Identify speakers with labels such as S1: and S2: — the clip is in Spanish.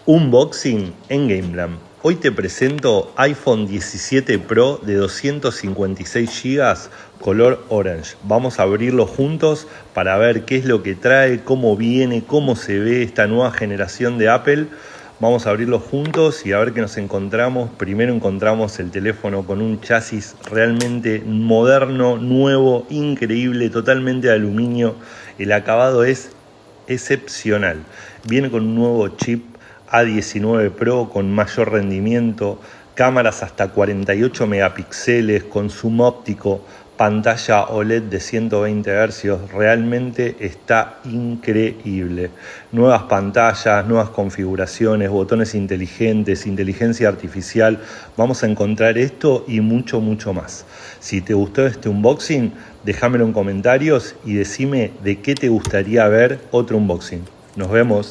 S1: Unboxing en Gameplan. Hoy te presento iPhone 17 Pro de 256 GB color orange. Vamos a abrirlo juntos para ver qué es lo que trae, cómo viene, cómo se ve esta nueva generación de Apple. Vamos a abrirlo juntos y a ver qué nos encontramos. Primero encontramos el teléfono con un chasis realmente moderno, nuevo, increíble, totalmente de aluminio. El acabado es excepcional. Viene con un nuevo chip A19 Pro con mayor rendimiento, cámaras hasta 48 megapíxeles con zoom óptico, pantalla OLED de 120 Hz, realmente está increíble. Nuevas pantallas, nuevas configuraciones, botones inteligentes, inteligencia artificial, vamos a encontrar esto y mucho más. Si te gustó este unboxing, déjamelo en comentarios y decime de qué te gustaría ver otro unboxing. Nos vemos.